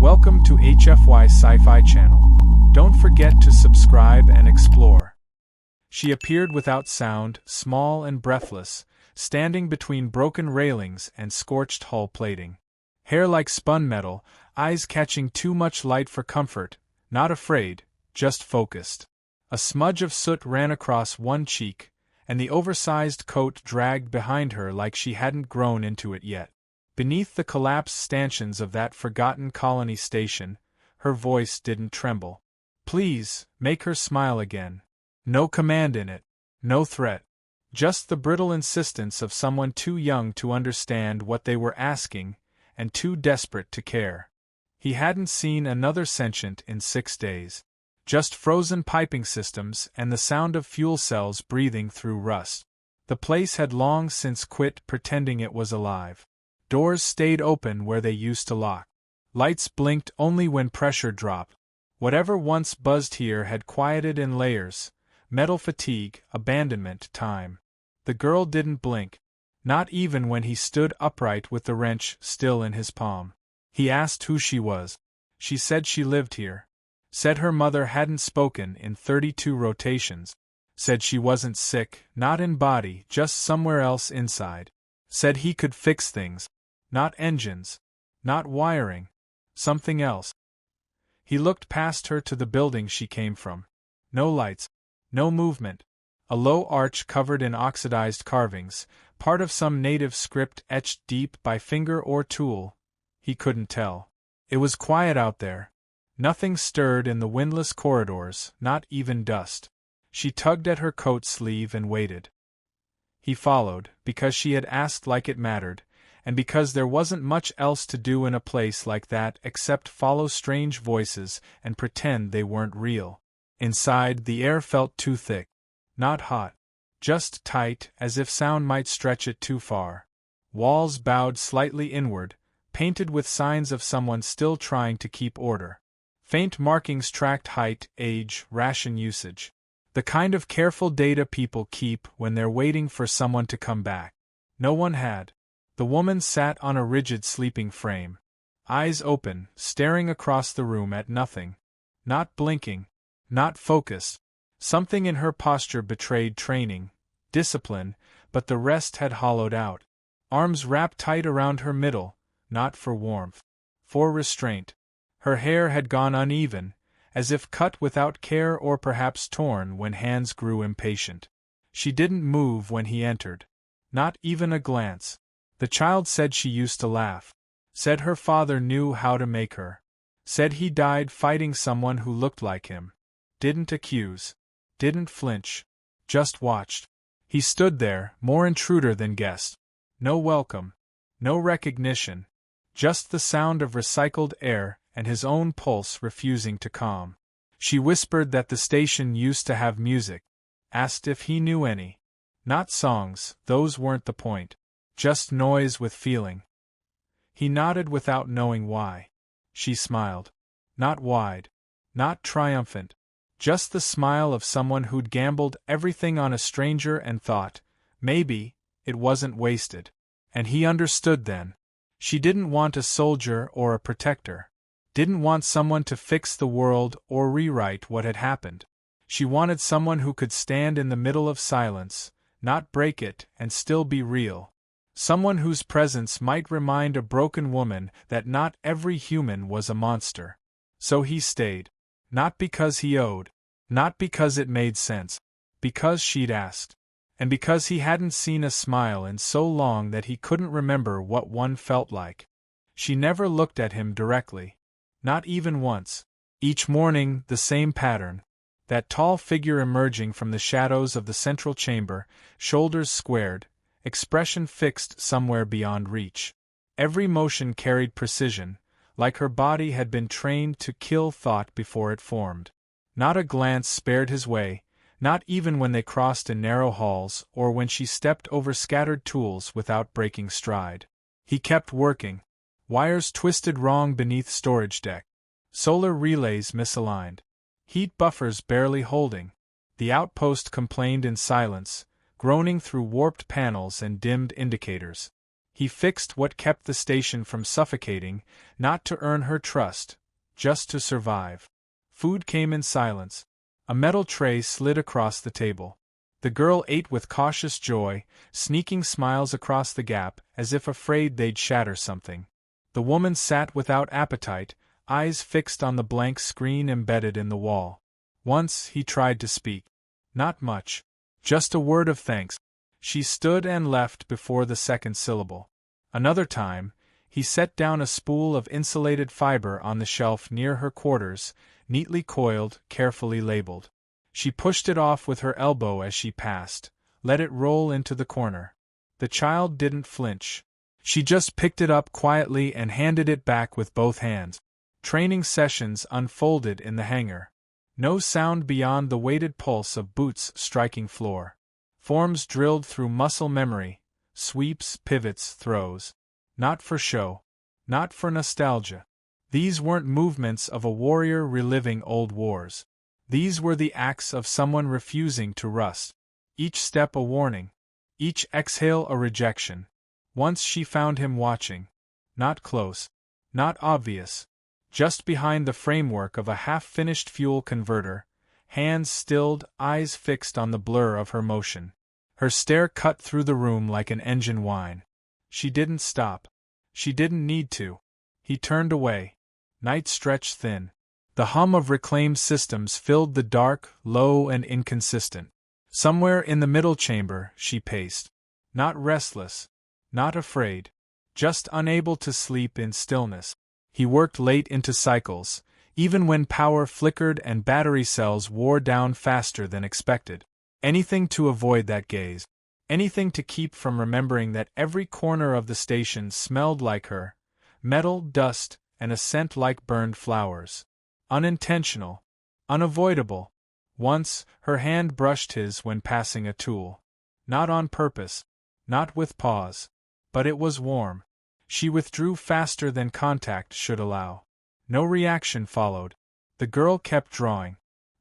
Welcome to HFY Sci-fi channel. Don't forget to subscribe and explore. She appeared without sound, small and breathless, standing between broken railings and scorched hull plating. Hair like spun metal, eyes catching too much light for comfort, not afraid, just focused. A smudge of soot ran across one cheek, and the oversized coat dragged behind her like she hadn't grown into it yet. Beneath the collapsed stanchions of that forgotten colony station, her voice didn't tremble. Please, make her smile again. No command in it, no threat. Just the brittle insistence of someone too young to understand what they were asking, and too desperate to care. He hadn't seen another sentient in 6 days. Just frozen piping systems and the sound of fuel cells breathing through rust. The place had long since quit pretending it was alive. Doors stayed open where they used to lock. Lights blinked only when pressure dropped. Whatever once buzzed here had quieted in layers: metal fatigue, abandonment, time. The girl didn't blink. Not even when he stood upright with the wrench still in his palm. He asked who she was. She said she lived here. Said her mother hadn't spoken in 32 rotations. Said she wasn't sick, not in body, just somewhere else inside. Said he could fix things. Not engines. Not wiring. Something else. He looked past her to the building she came from. No lights. No movement. A low arch covered in oxidized carvings, part of some native script etched deep by finger or tool. He couldn't tell. It was quiet out there. Nothing stirred in the windless corridors, not even dust. She tugged at her coat sleeve and waited. He followed, because she had asked like it mattered, and because there wasn't much else to do in a place like that except follow strange voices and pretend they weren't real. Inside, the air felt too thick. Not hot. Just tight, as if sound might stretch it too far. Walls bowed slightly inward, painted with signs of someone still trying to keep order. Faint markings tracked height, age, ration usage. The kind of careful data people keep when they're waiting for someone to come back. No one had. The woman sat on a rigid sleeping frame. Eyes open, staring across the room at nothing. Not blinking. Not focused. Something in her posture betrayed training, discipline, but the rest had hollowed out. Arms wrapped tight around her middle, not for warmth. For restraint. Her hair had gone uneven, as if cut without care or perhaps torn when hands grew impatient. She didn't move when he entered. Not even a glance. The child said she used to laugh. Said her father knew how to make her. Said he died fighting someone who looked like him. Didn't accuse. Didn't flinch. Just watched. He stood there, more intruder than guest. No welcome. No recognition. Just the sound of recycled air and his own pulse refusing to calm. She whispered that the station used to have music. Asked if he knew any. Not songs, those weren't the point. Just noise with feeling. He nodded without knowing why. She smiled. Not wide. Not triumphant. Just the smile of someone who'd gambled everything on a stranger and thought, maybe, it wasn't wasted. And he understood then. She didn't want a soldier or a protector. Didn't want someone to fix the world or rewrite what had happened. She wanted someone who could stand in the middle of silence, not break it, and still be real. Someone whose presence might remind a broken woman that not every human was a monster. So he stayed. Not because he owed. Not because it made sense. Because she'd asked. And because he hadn't seen a smile in so long that he couldn't remember what one felt like. She never looked at him directly. Not even once. Each morning, the same pattern. That tall figure emerging from the shadows of the central chamber, shoulders squared, expression fixed somewhere beyond reach. Every motion carried precision, like her body had been trained to kill thought before it formed. Not a glance spared his way, not even when they crossed in narrow halls or when she stepped over scattered tools without breaking stride. He kept working. Wires twisted wrong beneath storage deck. Solar relays misaligned. Heat buffers barely holding. The outpost complained in silence, groaning through warped panels and dimmed indicators. He fixed what kept the station from suffocating, not to earn her trust, just to survive. Food came in silence. A metal tray slid across the table. The girl ate with cautious joy, sneaking smiles across the gap as if afraid they'd shatter something. The woman sat without appetite, eyes fixed on the blank screen embedded in the wall. Once he tried to speak. Not much. Just a word of thanks. She stood and left before the second syllable. Another time, he set down a spool of insulated fiber on the shelf near her quarters, neatly coiled, carefully labeled. She pushed it off with her elbow as she passed, let it roll into the corner. The child didn't flinch. She just picked it up quietly and handed it back with both hands. Training sessions unfolded in the hangar. No sound beyond the weighted pulse of boots striking floor. Forms drilled through muscle memory, sweeps, pivots, throws. Not for show. Not for nostalgia. These weren't movements of a warrior reliving old wars. These were the acts of someone refusing to rust. Each step a warning. Each exhale a rejection. Once she found him watching. Not close. Not obvious. Just behind the framework of a half-finished fuel converter, hands stilled, eyes fixed on the blur of her motion. Her stare cut through the room like an engine whine. She didn't stop. She didn't need to. He turned away. Night stretched thin. The hum of reclaimed systems filled the dark, low and inconsistent. Somewhere in the middle chamber, she paced. Not restless. Not afraid. Just unable to sleep in stillness. He worked late into cycles, even when power flickered and battery cells wore down faster than expected. Anything to avoid that gaze. Anything to keep from remembering that every corner of the station smelled like her. Metal, dust, and a scent like burned flowers. Unintentional. Unavoidable. Once, her hand brushed his when passing a tool. Not on purpose. Not with pause. But it was warm. She withdrew faster than contact should allow. No reaction followed. The girl kept drawing.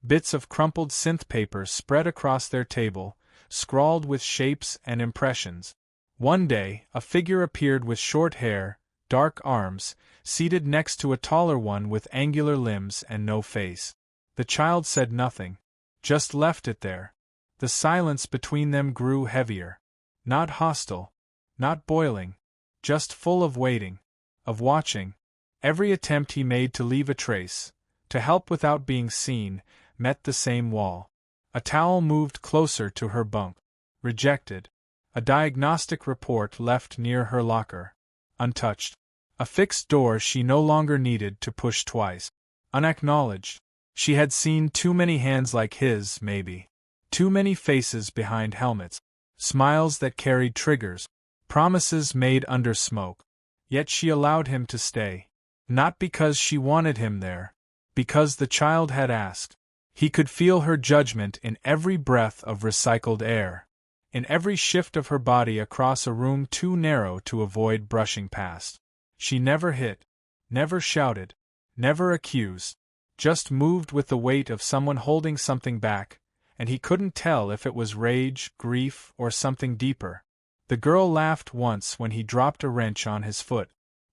Bits of crumpled synth paper spread across their table, scrawled with shapes and impressions. One day, a figure appeared with short hair, dark arms, seated next to a taller one with angular limbs and no face. The child said nothing. Just left it there. The silence between them grew heavier. Not hostile. Not boiling. Just full of waiting, of watching. Every attempt he made to leave a trace, to help without being seen, met the same wall. A towel moved closer to her bunk. Rejected. A diagnostic report left near her locker. Untouched. A fixed door she no longer needed to push twice. Unacknowledged. She had seen too many hands like his, maybe. Too many faces behind helmets. Smiles that carried triggers. Promises made under smoke. Yet she allowed him to stay. Not because she wanted him there. Because the child had asked. He could feel her judgment in every breath of recycled air. In every shift of her body across a room too narrow to avoid brushing past. She never hit. Never shouted. Never accused. Just moved with the weight of someone holding something back, and he couldn't tell if it was rage, grief, or something deeper. The girl laughed once when he dropped a wrench on his foot.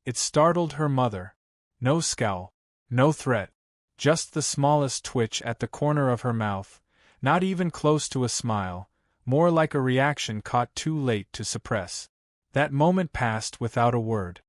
It startled her mother. No scowl. No threat. Just the smallest twitch at the corner of her mouth, not even close to a smile, more like a reaction caught too late to suppress. That moment passed without a word.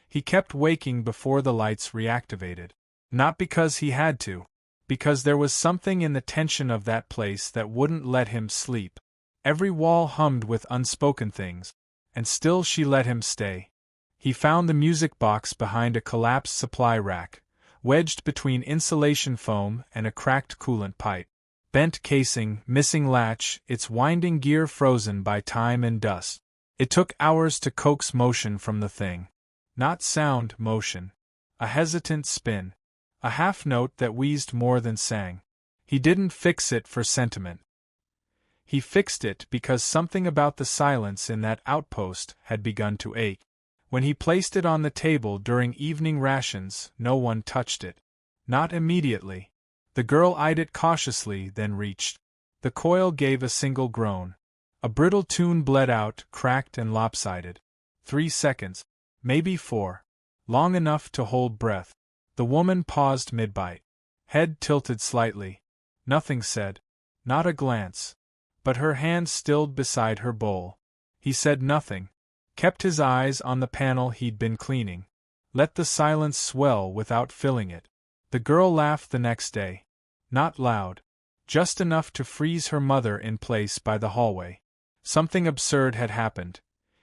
He kept waking before the lights reactivated. Not because he had to. Because there was something in the tension of that place that wouldn't let him sleep. Every wall hummed with unspoken things, and still she let him stay. He found the music box behind a collapsed supply rack, wedged between insulation foam and a cracked coolant pipe. Bent casing, missing latch, its winding gear frozen by time and dust. It took hours to coax motion from the thing. Not sound, motion. A hesitant spin. A half note that wheezed more than sang. He didn't fix it for sentiment. He fixed it because something about the silence in that outpost had begun to ache. When he placed it on the table during evening rations, no one touched it. Not immediately. The girl eyed it cautiously, then reached. The coil gave a single groan. A brittle tune bled out, cracked and lopsided. 3 seconds. Maybe 4. Long enough to hold breath. The woman paused mid-bite. Head tilted slightly. Nothing said. Not a glance. But her hand stilled beside her bowl. He said nothing. Kept his eyes on the panel he'd been cleaning. Let the silence swell without filling it. The girl laughed the next day. Not loud. Just enough to freeze her mother in place by the hallway. Something absurd had happened.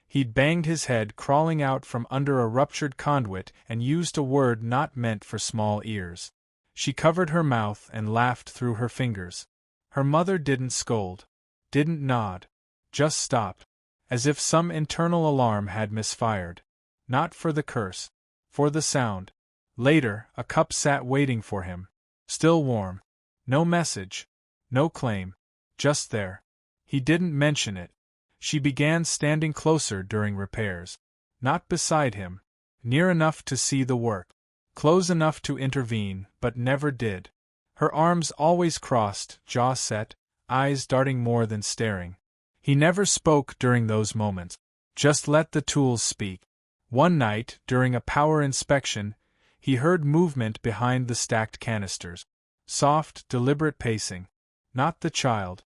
He'd banged his head crawling out from under a ruptured conduit and used a word not meant for small ears. She covered her mouth and laughed through her fingers. Her mother didn't scold. Didn't nod. Just stopped. As if some internal alarm had misfired. Not for the curse. For the sound. Later, a cup sat waiting for him. Still warm. No message. No claim. Just there. He didn't mention it. She began standing closer during repairs. Not beside him. Near enough to see the work. Close enough to intervene, but never did. Her arms always crossed, jaw set, eyes darting more than staring. He never spoke during those moments. Just let the tools speak. One night, during a power inspection, he heard movement behind the stacked canisters. Soft, deliberate pacing. Not the child.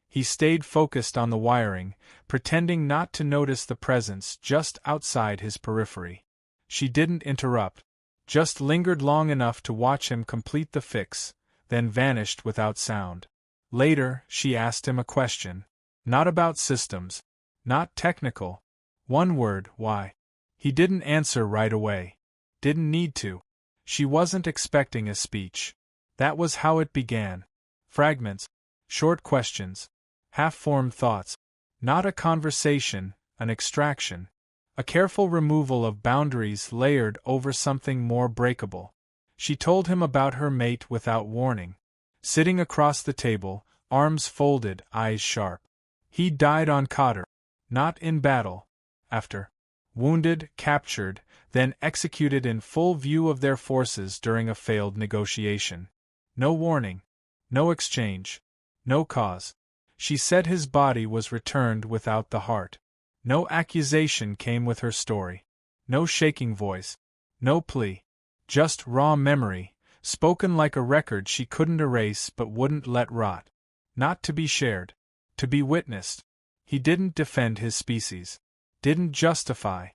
He stayed focused on the wiring, pretending not to notice the presence just outside his periphery. She didn't interrupt. Just lingered long enough to watch him complete the fix, then vanished without sound. Later, she asked him a question. Not about systems. Not technical. One word, why? He didn't answer right away. Didn't need to. She wasn't expecting a speech. That was how it began. Fragments. Short questions. Half-formed thoughts. Not a conversation, an extraction. A careful removal of boundaries layered over something more breakable. She told him about her mate without warning. Sitting across the table, arms folded, eyes sharp. He died on Cotter. Not in battle. After. Wounded, captured, then executed in full view of their forces during a failed negotiation. No warning. No exchange. No cause. She said his body was returned without the heart. No accusation came with her story. No shaking voice. No plea. Just raw memory, spoken like a record she couldn't erase but wouldn't let rot. Not to be shared. To be witnessed. He didn't defend his species. Didn't justify.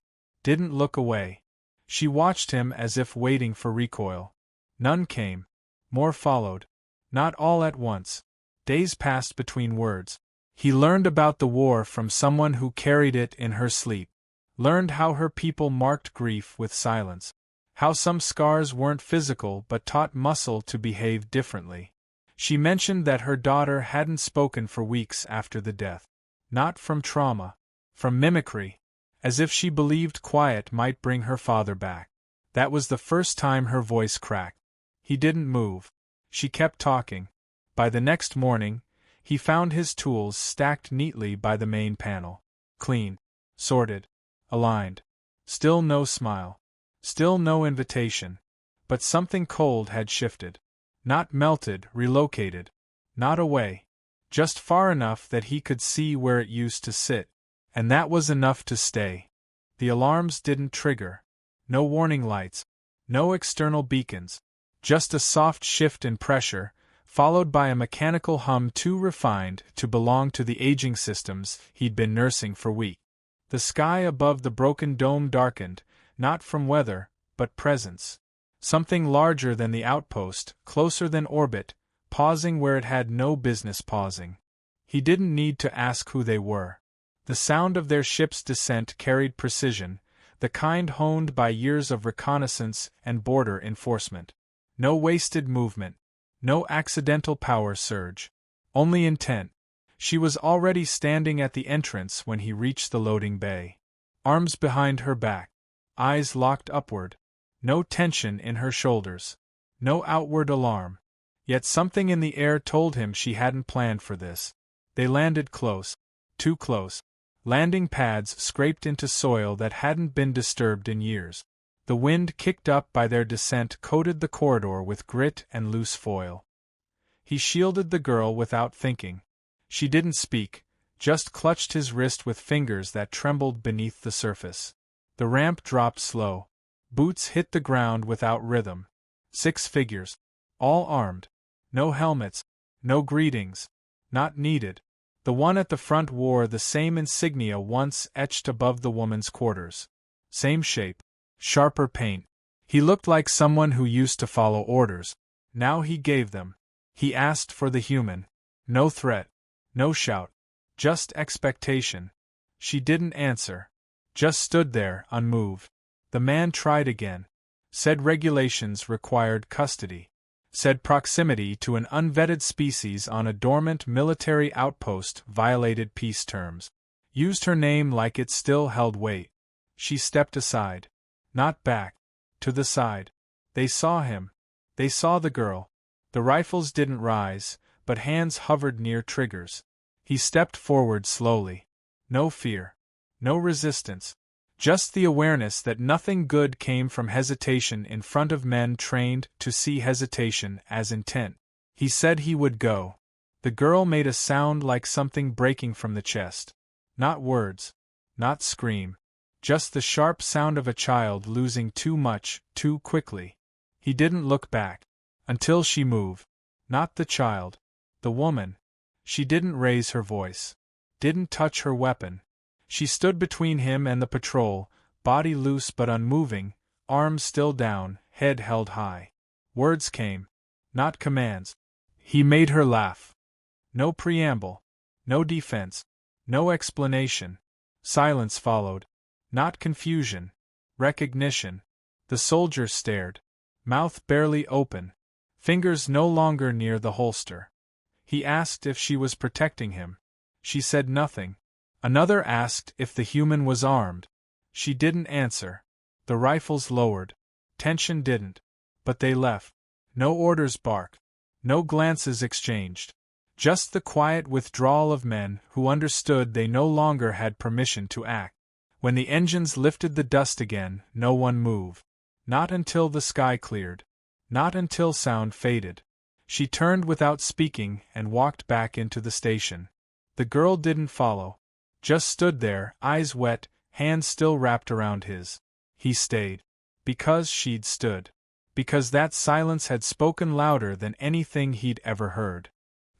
Didn't look away. She watched him as if waiting for recoil. None came. More followed. Not all at once. Days passed between words. He learned about the war from someone who carried it in her sleep. Learned how her people marked grief with silence. How some scars weren't physical but taught muscle to behave differently. She mentioned that her daughter hadn't spoken for weeks after the death. Not from trauma. From mimicry. As if she believed quiet might bring her father back. That was the first time her voice cracked. He didn't move. She kept talking. By the next morning, he found his tools stacked neatly by the main panel. Clean. Sorted. Aligned. Still no smile. Still no invitation. But something cold had shifted. Not melted, relocated. Not away. Just far enough that he could see where it used to sit. And that was enough to stay. The alarms didn't trigger. No warning lights. No external beacons. Just a soft shift in pressure, followed by a mechanical hum too refined to belong to the aging systems he'd been nursing for weeks. The sky above the broken dome darkened, not from weather, but presence. Something larger than the outpost, closer than orbit, pausing where it had no business pausing. He didn't need to ask who they were. The sound of their ship's descent carried precision, the kind honed by years of reconnaissance and border enforcement. No wasted movement. No accidental power surge. Only intent. She was already standing at the entrance when he reached the loading bay. Arms behind her back. Eyes locked upward. No tension in her shoulders. No outward alarm. Yet something in the air told him she hadn't planned for this. They landed close. Too close. Landing pads scraped into soil that hadn't been disturbed in years. The wind kicked up by their descent coated the corridor with grit and loose foil. He shielded the girl without thinking. She didn't speak, just clutched his wrist with fingers that trembled beneath the surface. The ramp dropped slow. Boots hit the ground without rhythm. 6 figures. All armed. No helmets. No greetings. Not needed. The one at the front wore the same insignia once etched above the woman's quarters. Same shape. Sharper paint. He looked like someone who used to follow orders. Now he gave them. He asked for the human. No threat. No shout. Just expectation. She didn't answer. Just stood there, unmoved. The man tried again. Said regulations required custody. Said proximity to an unvetted species on a dormant military outpost violated peace terms. Used her name like it still held weight. She stepped aside. Not back. To the side. They saw him. They saw the girl. The rifles didn't rise, but hands hovered near triggers. He stepped forward slowly. No fear. No resistance. Just the awareness that nothing good came from hesitation in front of men trained to see hesitation as intent. He said he would go. The girl made a sound like something breaking from the chest. Not words. Not scream. Just the sharp sound of a child losing too much, too quickly. He didn't look back. Until she moved. Not the child. The woman. She didn't raise her voice. Didn't touch her weapon. She stood between him and the patrol, body loose but unmoving, arms still down, head held high. Words came. Not commands. He made her laugh. No preamble. No defense. No explanation. Silence followed. Not confusion. Recognition. The soldier stared. Mouth barely open. Fingers no longer near the holster. He asked if she was protecting him. She said nothing. Another asked if the human was armed. She didn't answer. The rifles lowered. Tension didn't. But they left. No orders barked. No glances exchanged. Just the quiet withdrawal of men who understood they no longer had permission to act. When the engines lifted the dust again, no one moved. Not until the sky cleared. Not until sound faded. She turned without speaking and walked back into the station. The girl didn't follow. Just stood there, eyes wet, hands still wrapped around his. He stayed. Because she'd stood. Because that silence had spoken louder than anything he'd ever heard.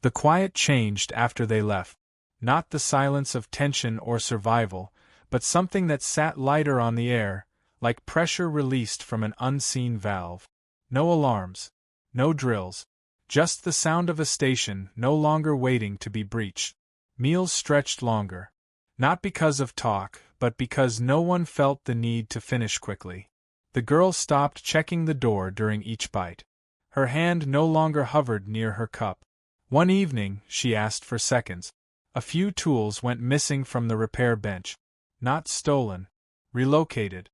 The quiet changed after they left. Not the silence of tension or survival, but something that sat lighter on the air, like pressure released from an unseen valve. No alarms. No drills. Just the sound of a station no longer waiting to be breached. Meals stretched longer. Not because of talk, but because no one felt the need to finish quickly. The girl stopped checking the door during each bite. Her hand no longer hovered near her cup. One evening, she asked for seconds. A few tools went missing from the repair bench. Not stolen. Relocated.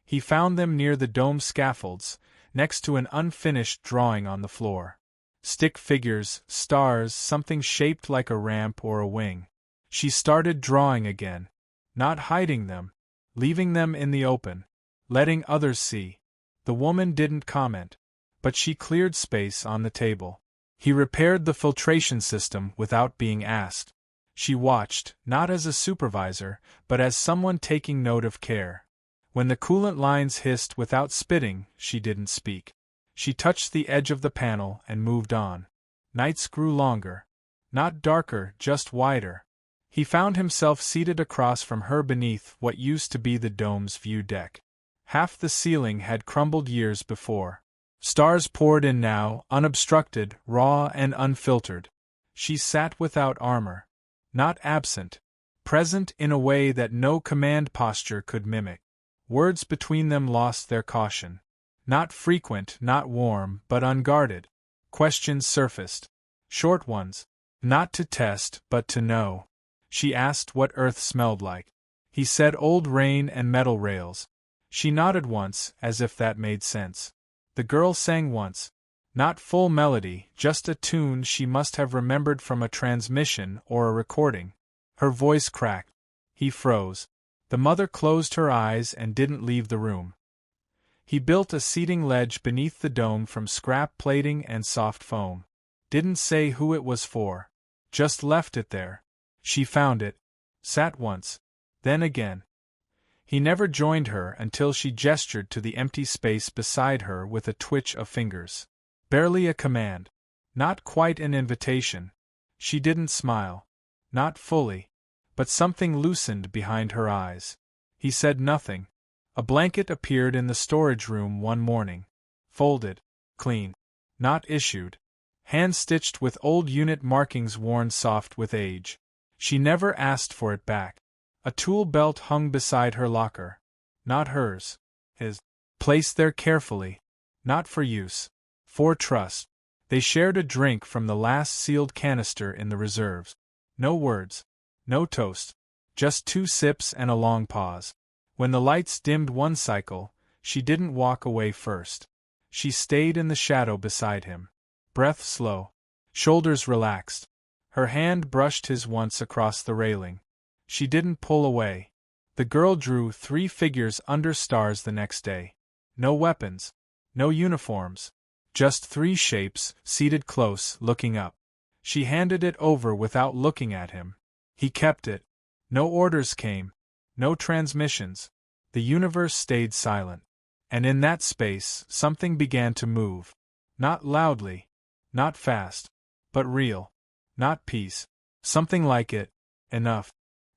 He found them near the dome scaffolds, next to an unfinished drawing on the floor. Stick figures, stars, something shaped like a ramp or a wing. She started drawing again. Not hiding them. Leaving them in the open. Letting others see. The woman didn't comment. But she cleared space on the table. He repaired the filtration system without being asked. She watched, not as a supervisor, but as someone taking note of care. When the coolant lines hissed without spitting, she didn't speak. She touched the edge of the panel and moved on. Nights grew longer. Not darker, just wider. He found himself seated across from her beneath what used to be the dome's view deck. Half the ceiling had crumbled years before. Stars poured in now, unobstructed, raw and unfiltered. She sat without armor. Not absent. Present in a way that no command posture could mimic. Words between them lost their caution. Not frequent, not warm, but unguarded. Questions surfaced. Short ones. Not to test, but to know. She asked what Earth smelled like. He said old rain and metal rails. She nodded once, as if that made sense. The girl sang once. Not full melody, just a tune she must have remembered from a transmission or a recording. Her voice cracked. He froze. The mother closed her eyes and didn't leave the room. He built a seating ledge beneath the dome from scrap plating and soft foam. Didn't say who it was for. Just left it there. She found it, sat once, then again. He never joined her until she gestured to the empty space beside her with a twitch of fingers. Barely a command. Not quite an invitation. She didn't smile. Not fully. But something loosened behind her eyes. He said nothing. A blanket appeared in the storage room one morning. Folded. Clean. Not issued. Hand-stitched with old unit markings worn soft with age. She never asked for it back. A tool belt hung beside her locker. Not hers. His. Placed there carefully. Not for use. For trust. They shared a drink from the last sealed canister in the reserves. No words. No toast. Just 2 sips and a long pause. When the lights dimmed one cycle, she didn't walk away first. She stayed in the shadow beside him. Breath slow. Shoulders relaxed. Her hand brushed his once across the railing. She didn't pull away. The girl drew 3 figures under stars the next day. No weapons. No uniforms. Just 3 shapes, seated close, looking up. She handed it over without looking at him. He kept it. No orders came. No transmissions. The universe stayed silent. And in that space, something began to move. Not loudly. Not fast. But real. Not peace. Something like it. Enough.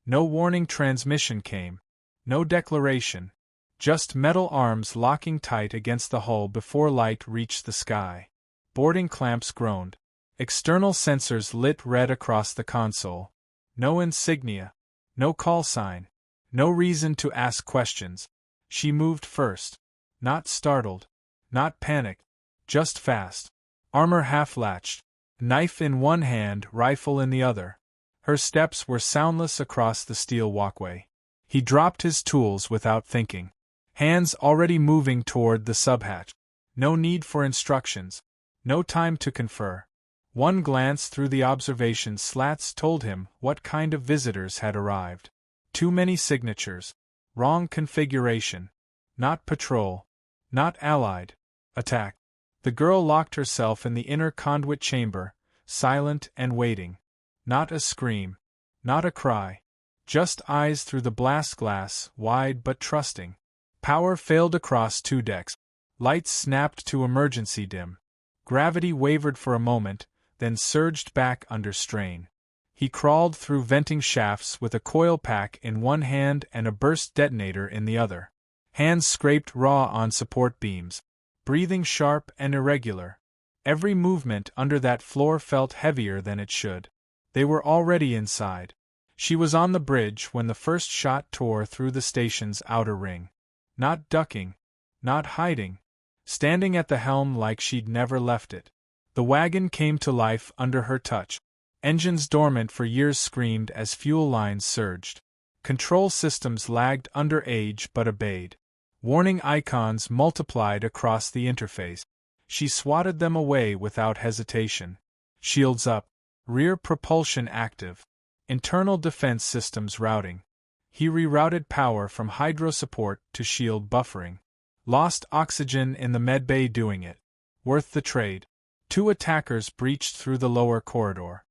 No warning transmission came. No declaration. Just metal arms locking tight against the hull before light reached the sky. Boarding clamps groaned. External sensors lit red across the console. No insignia. No call sign. No reason to ask questions. She moved first. Not startled. Not panicked. Just fast. Armor half-latched. Knife in one hand, rifle in the other. Her steps were soundless across the steel walkway. He dropped his tools without thinking. Hands already moving toward the subhatch. No need for instructions. No time to confer. One glance through the observation slats told him what kind of visitors had arrived. Too many signatures. Wrong configuration. Not patrol. Not allied. Attack. The girl locked herself in the inner conduit chamber, silent and waiting. Not a scream. Not a cry. Just eyes through the blast glass, wide but trusting. Power failed across 2 decks. Lights snapped to emergency dim. Gravity wavered for a moment, then surged back under strain. He crawled through venting shafts with a coil pack in one hand and a burst detonator in the other. Hands scraped raw on support beams. Breathing sharp and irregular. Every movement under that floor felt heavier than it should. They were already inside. She was on the bridge when the first shot tore through the station's outer ring. Not ducking. Not hiding. Standing at the helm like she'd never left it. The wagon came to life under her touch. Engines dormant for years screamed as fuel lines surged. Control systems lagged under age but obeyed. Warning icons multiplied across the interface. She swatted them away without hesitation. Shields up. Rear propulsion active. Internal defense systems routing. He rerouted power from hydro support to shield buffering. Lost oxygen in the medbay doing it. Worth the trade. 2 attackers breached through the lower corridor.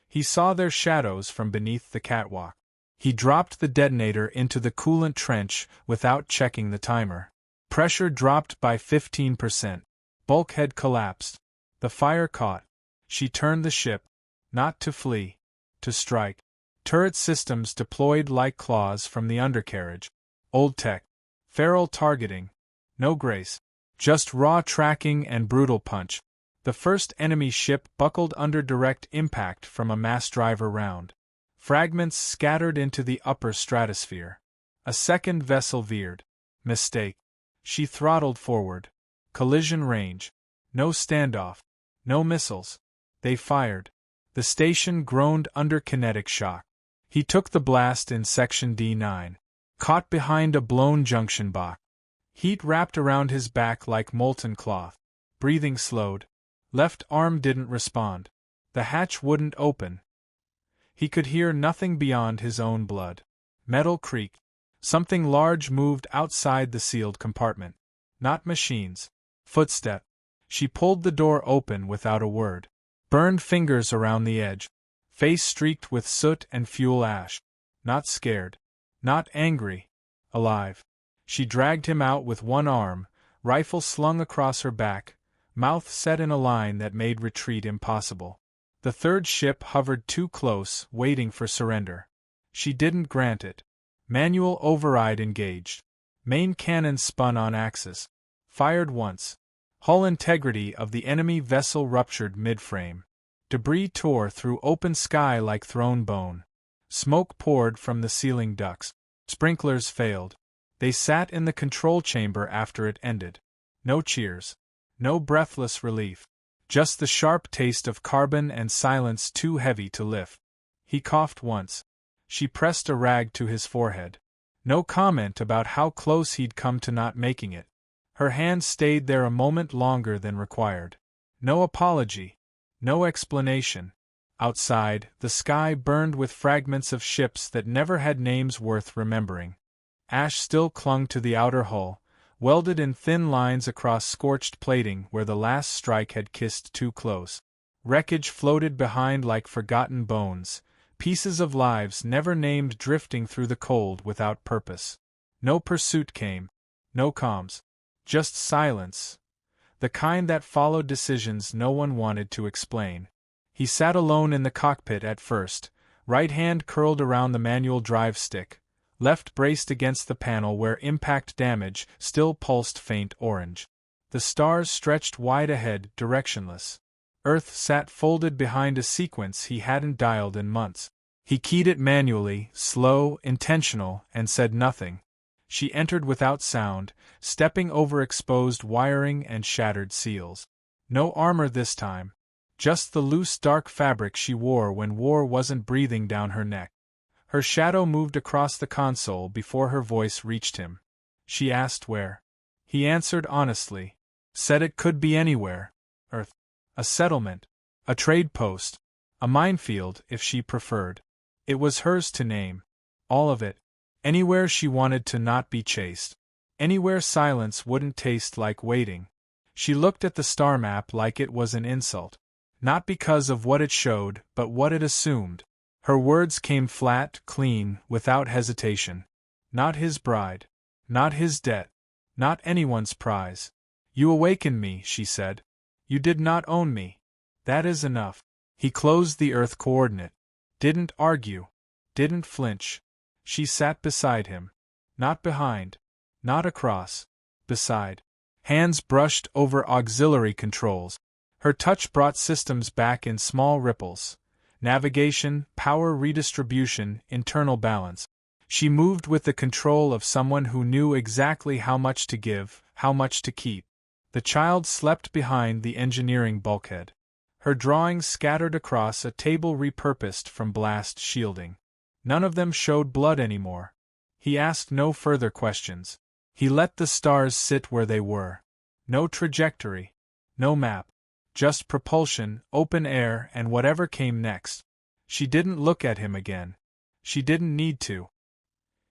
He saw their shadows from beneath the catwalk. He dropped the detonator into the coolant trench without checking the timer. Pressure dropped by 15%. Bulkhead collapsed. The fire caught. She turned the ship. Not to flee. To strike. Turret systems deployed like claws from the undercarriage. Old tech. Feral targeting. No grace. Just raw tracking and brutal punch. The first enemy ship buckled under direct impact from a mass driver round. Fragments scattered into the upper stratosphere. A second vessel veered. Mistake. She throttled forward. Collision range. No standoff. No missiles. They fired. The station groaned under kinetic shock. He took the blast in section D9. Caught behind a blown junction box. Heat wrapped around his back like molten cloth. Breathing slowed. Left arm didn't respond. The hatch wouldn't open. He could hear nothing beyond his own blood. Metal creaked. Something large moved outside the sealed compartment. Not machines. Footstep. She pulled the door open without a word. Burned fingers around the edge. face streaked with soot and fuel ash. Not scared. Not angry. Alive. She dragged him out with one arm, rifle slung across her back, mouth set in a line that made retreat impossible. The third ship hovered too close, waiting for surrender. She didn't grant it. Manual override engaged. Main cannon spun on axis. Fired once. Hull integrity of the enemy vessel ruptured mid-frame. Debris tore through open sky like thrown bone. Smoke poured from the ceiling ducts. Sprinklers failed. They sat in the control chamber after it ended. No cheers. No breathless relief. Just the sharp taste of carbon and silence too heavy to lift. He coughed once. She pressed a rag to his forehead. No comment about how close he'd come to not making it. Her hand stayed there a moment longer than required. No apology. No explanation. Outside, the sky burned with fragments of ships that never had names worth remembering. Ash still clung to the outer hull, welded in thin lines across scorched plating where the last strike had kissed too close. Wreckage floated behind like forgotten bones, pieces of lives never named drifting through the cold without purpose. No pursuit came. No comms. Just silence. The kind that followed decisions no one wanted to explain. He sat alone in the cockpit at first, right hand curled around the manual drive stick, left braced against the panel where impact damage still pulsed faint orange. The stars stretched wide ahead, directionless. Earth sat folded behind a sequence he hadn't dialed in months. He keyed it manually, slow, intentional, and said nothing. She entered without sound, stepping over exposed wiring and shattered seals. No armor this time. Just the loose dark fabric she wore when war wasn't breathing down her neck. Her shadow moved across the console before her voice reached him. She asked where. He answered honestly. Said it could be anywhere. Earth. A settlement. A trade post. A minefield, if she preferred. It was hers to name. All of it. Anywhere she wanted to not be chased. Anywhere silence wouldn't taste like waiting. She looked at the star map like it was an insult. Not because of what it showed, but what it assumed. Her words came flat, clean, without hesitation. Not his bride. Not his debt. Not anyone's prize. You awakened me, she said. You did not own me. That is enough. He closed the Earth coordinate. Didn't argue. Didn't flinch. She sat beside him. Not behind. Not across. Beside. Hands brushed over auxiliary controls. Her touch brought systems back in small ripples. Navigation, power redistribution, internal balance. She moved with the control of someone who knew exactly how much to give, how much to keep. The child slept behind the engineering bulkhead. Her drawings scattered across a table repurposed from blast shielding. None of them showed blood anymore. He asked no further questions. He let the stars sit where they were. No trajectory. No map. Just propulsion, open air, and whatever came next. She didn't look at him again. She didn't need to.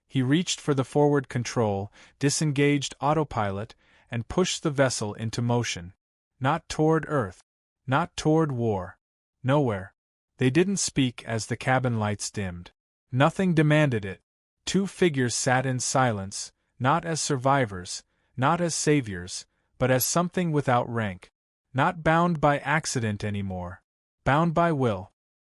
He reached for the forward control, disengaged autopilot, and pushed the vessel into motion. Not toward Earth. Not toward war. Nowhere. They didn't speak as the cabin lights dimmed. Nothing demanded it. Two figures sat in silence, not as survivors, not as saviors, but as something without rank. Not bound by accident anymore. Bound by will.